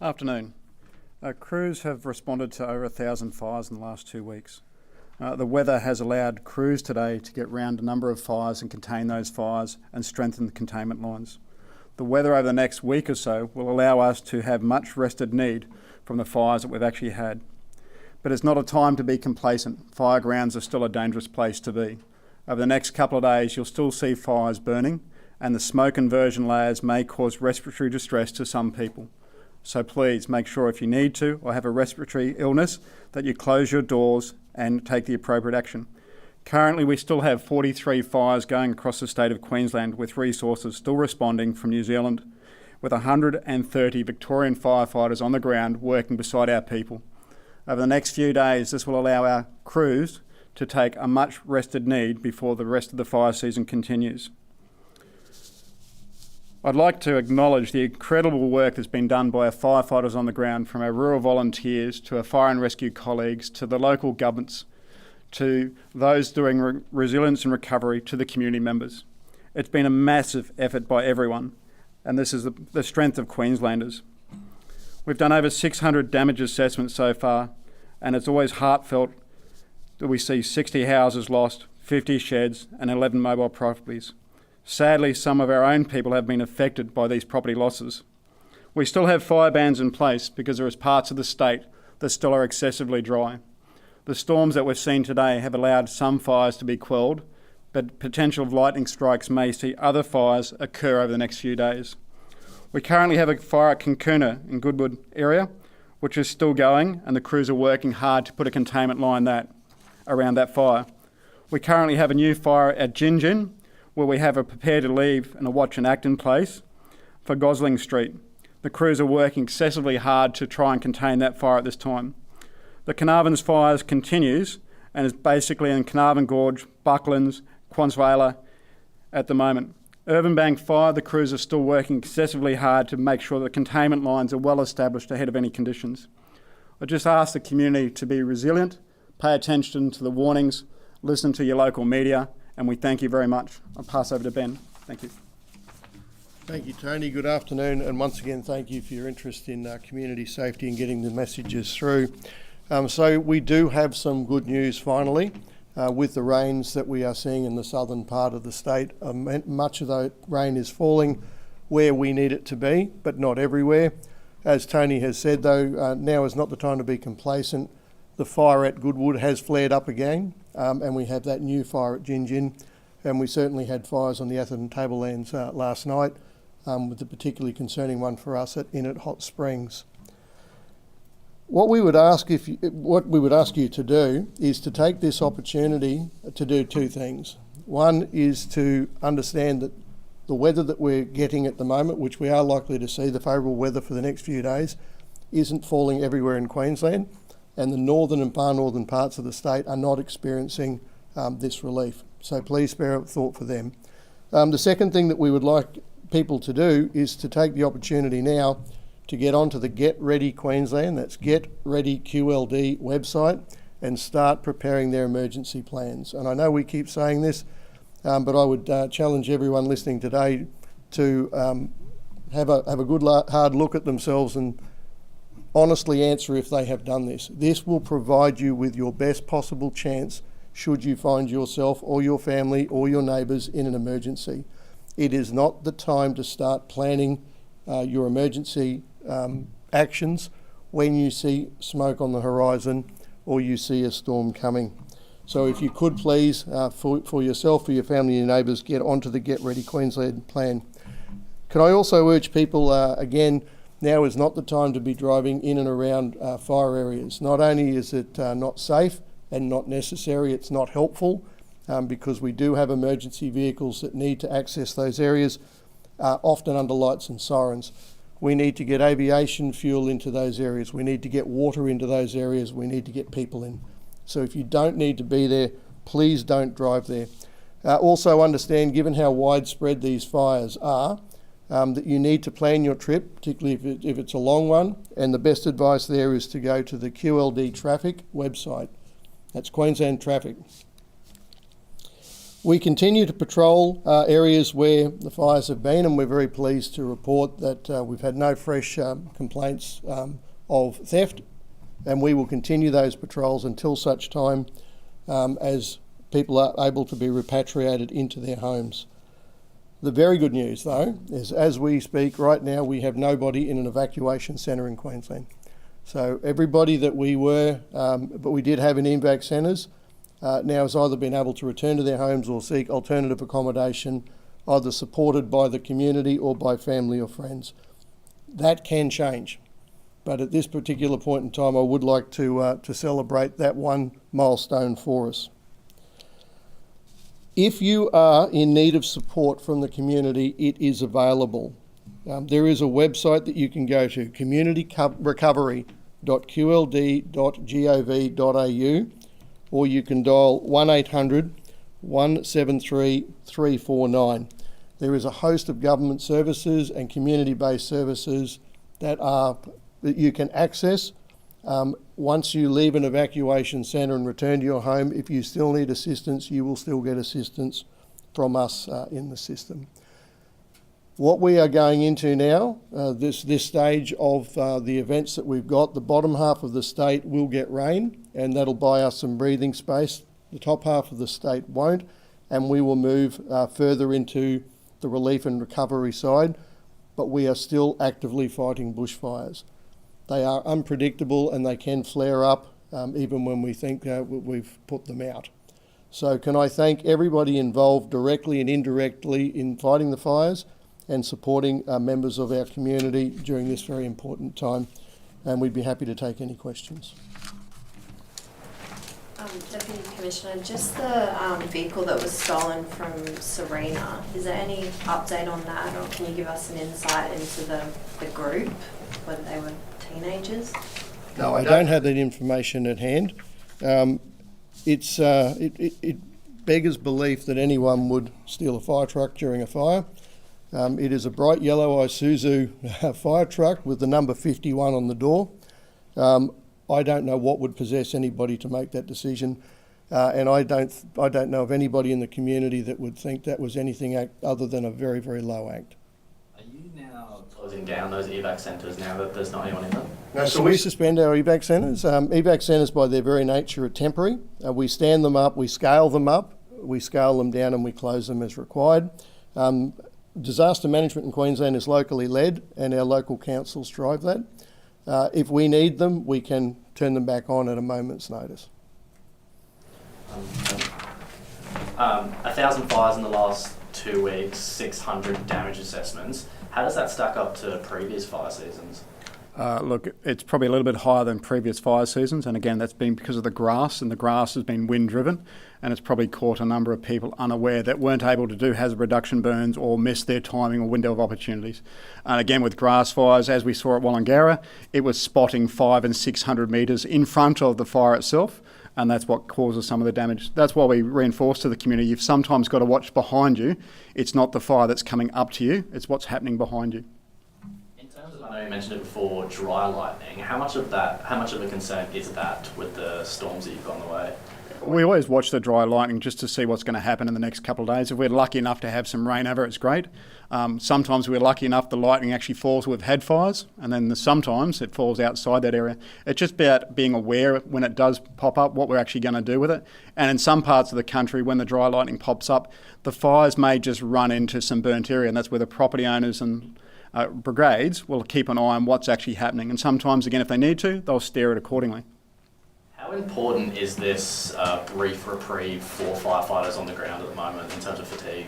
Afternoon. Crews have responded to over 1,000 fires in the last 2 weeks. The weather has allowed crews today to get round a number of fires and contain those fires and strengthen the containment lines. The weather over the next week or so will allow us to have much rested need from the fires that we've actually had. But it's not a time to be complacent. Fire grounds are still a dangerous place to be. Over the next couple of days, you'll still see fires burning, and the smoke inversion layers may cause respiratory distress to some people. So please make sure if you need to or have a respiratory illness that you close your doors and take the appropriate action. Currently, we still have 43 fires going across the state of Queensland with resources still responding from New Zealand, with 130 Victorian firefighters on the ground working beside our people. Over the next few days, this will allow our crews to take a much rested need before the rest of the fire season continues. I'd like to acknowledge the incredible work that's been done by our firefighters on the ground, from our rural volunteers to our fire and rescue colleagues to the local governments to those doing resilience and recovery to the community members. It's been a massive effort by everyone, and this is the strength of Queenslanders. We've done over 600 damage assessments so far, and it's always heartfelt that we see 60 houses lost, 50 sheds and 11 mobile properties. Sadly, some of our own people have been affected by these property losses. We still have fire bans in place because there is parts of the state that still are excessively dry. The storms that we've seen today have allowed some fires to be quelled, but potential lightning strikes may see other fires occur over the next few days. We currently have a fire at Concuna in Goodwood area, which is still going, and the crews are working hard to put a containment line around that fire. We currently have a new fire at Gin, where we have a prepare to leave and a watch and act in place for Gosling Street. The crews are working excessively hard to try and contain that fire at this time. The Carnarvon's fires continues and is basically in Carnarvon Gorge, Bucklands, Quonsvale at the moment. Urban Bank Fire, the crews are still working excessively hard to make sure the containment lines are well established ahead of any conditions. I just ask the community to be resilient, pay attention to the warnings, listen to your local media, and we thank you very much. I'll pass over to Ben. Thank you. Thank you, Tony. Good afternoon, and once again, thank you for your interest in community safety and getting the messages through. So we do have some good news finally with the rains that we are seeing in the southern part of the state. Much of the rain is falling where we need it to be, but not everywhere. As Tony has said, though, now is not the time to be complacent. The fire at Goodwood has flared up again, and we have that new fire at Gin, and we certainly had fires on the Atherton Tablelands last night, with a particularly concerning one for us at Hot Springs. What we would ask you to do is to take this opportunity to do two things. One is to understand that the weather that we're getting at the moment, which we are likely to see, the favourable weather for the next few days, isn't falling everywhere in Queensland, and the northern and far northern parts of the state are not experiencing this relief. So please spare a thought for them. The second thing that we would like people to do is to take the opportunity now to get onto the Get Ready Queensland, that's Get Ready QLD website, and start preparing their emergency plans. And I know we keep saying this, but I would challenge everyone listening today to have a good hard look at themselves and honestly answer if they have done this. This will provide you with your best possible chance should you find yourself or your family or your neighbours in an emergency. It is not the time to start planning your emergency actions when you see smoke on the horizon or you see a storm coming. So if you could please, for yourself, for your family and your neighbours, get onto the Get Ready Queensland plan. Can I also urge people, again, now is not the time to be driving in and around fire areas. Not only is it not safe and not necessary, it's not helpful because we do have emergency vehicles that need to access those areas, often under lights and sirens. We need to get aviation fuel into those areas. We need to get water into those areas. We need to get people in. So if you don't need to be there, please don't drive there. Also understand, given how widespread these fires are, that you need to plan your trip, particularly if it's a long one, and the best advice there is to go to the QLD Traffic website. That's Queensland Traffic. We continue to patrol areas where the fires have been, and we're very pleased to report that we've had no fresh complaints of theft, and we will continue those patrols until such time as people are able to be repatriated into their homes. The very good news, though, is as we speak right now, we have nobody in an evacuation centre in Queensland. So everybody that we were, but we did have in evac centres, now has either been able to return to their homes or seek alternative accommodation, either supported by the community or by family or friends. That can change, but at this particular point in time, I would like to celebrate that one milestone for us. If you are in need of support from the community, it is available. There is a website that you can go to, communityrecovery.qld.gov.au, or you can dial 1800 173 349. There is a host of government services and community-based services that you can access. Once you leave an evacuation centre and return to your home, if you still need assistance, you will still get assistance from us in the system. What we are going into now, this stage of the events that we've got, the bottom half of the state will get rain, and that'll buy us some breathing space. The top half of the state won't, and we will move further into the relief and recovery side, but we are still actively fighting bushfires. They are unpredictable and they can flare up even when we think we've put them out. So can I thank everybody involved directly and indirectly in fighting the fires and supporting members of our community during this very important time, and we'd be happy to take any questions. Deputy Commissioner, just the vehicle that was stolen from Serena, is there any update on that, or can you give us an insight into the group, whether they were teenagers? No, I don't have that information at hand. It beggars belief that anyone would steal a fire truck during a fire. It is a bright yellow Isuzu fire truck with the number 51 on the door. I don't know what would possess anybody to make that decision, and I don't know of anybody in the community that would think that was anything other than a very, very low act. Are you now closing down those evac centres now that there's not anyone in them? No, so we suspend our evac centres. Evac centres by their very nature are temporary. We stand them up, we scale them up, we scale them down, and we close them as required. Disaster management in Queensland is locally led, and our local councils drive that. If we need them, we can turn them back on at a moment's notice. 1,000 fires in the last 2 weeks, 600 damage assessments. How does that stack up to previous fire seasons? Look, it's probably a little bit higher than previous fire seasons, and again, that's been because of the grass, and the grass has been wind-driven, and it's probably caught a number of people unaware that weren't able to do hazard reduction burns or missed their timing or window of opportunities. And again, with grass fires, as we saw at Wollongara, it was spotting 500 and 600 metres in front of the fire itself, and that's what causes some of the damage. That's why we reinforce to the community, you've sometimes got to watch behind you. It's not the fire that's coming up to you, it's what's happening behind you. I know you mentioned it before, dry lightning. How much of a concern is that with the storms that you've got on the way? We always watch the dry lightning just to see what's going to happen in the next couple of days. If we're lucky enough to have some rain over, it's great. Sometimes we're lucky enough the lightning actually falls where we've had fires, and then sometimes it falls outside that area. It's just about being aware when it does pop up, what we're actually going to do with it. And in some parts of the country, when the dry lightning pops up, the fires may just run into some burnt area, and that's where the property owners and brigades will keep an eye on what's actually happening, and sometimes, again, if they need to, they'll steer it accordingly. How important is this brief reprieve for firefighters on the ground at the moment in terms of fatigue?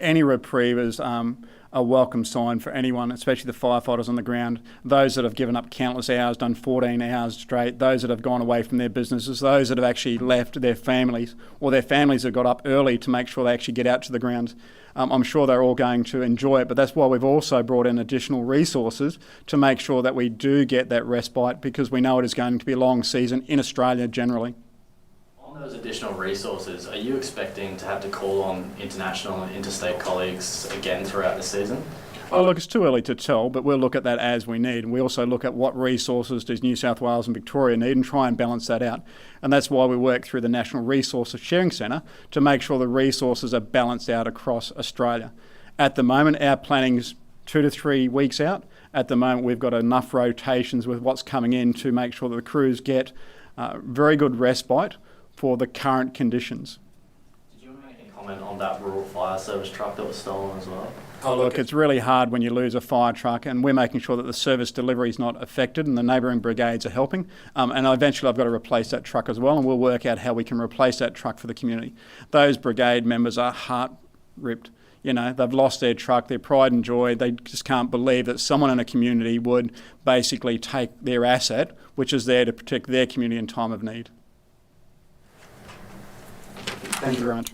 Any reprieve is a welcome sign for anyone, especially the firefighters on the ground, those that have given up countless hours, done 14 hours straight, those that have gone away from their businesses, those that have actually left their families, or their families have got up early to make sure they actually get out to the grounds. I'm sure they're all going to enjoy it, but that's why we've also brought in additional resources to make sure that we do get that respite, because we know it is going to be a long season in Australia generally. On those additional resources, are you expecting to have to call on international and interstate colleagues again throughout the season? Oh, look, it's too early to tell, but we'll look at that as we need. And we also look at what resources does New South Wales and Victoria need and try and balance that out. And that's why we work through the National Resources Sharing Centre to make sure the resources are balanced out across Australia. At the moment, our planning's 2 to 3 weeks out. At the moment, we've got enough rotations with what's coming in to make sure that the crews get very good respite for the current conditions. Did you want to make any comment on that rural fire service truck that was stolen as well? Oh, look, it's really hard when you lose a fire truck, and we're making sure that the service delivery is not affected, and the neighbouring brigades are helping. And eventually I've got to replace that truck as well, and we'll work out how we can replace that truck for the community. Those brigade members are heart-ripped. You know, they've lost their truck, their pride and joy. They just can't believe that someone in a community would basically take their asset, which is there to protect their community in time of need. Thank you very much.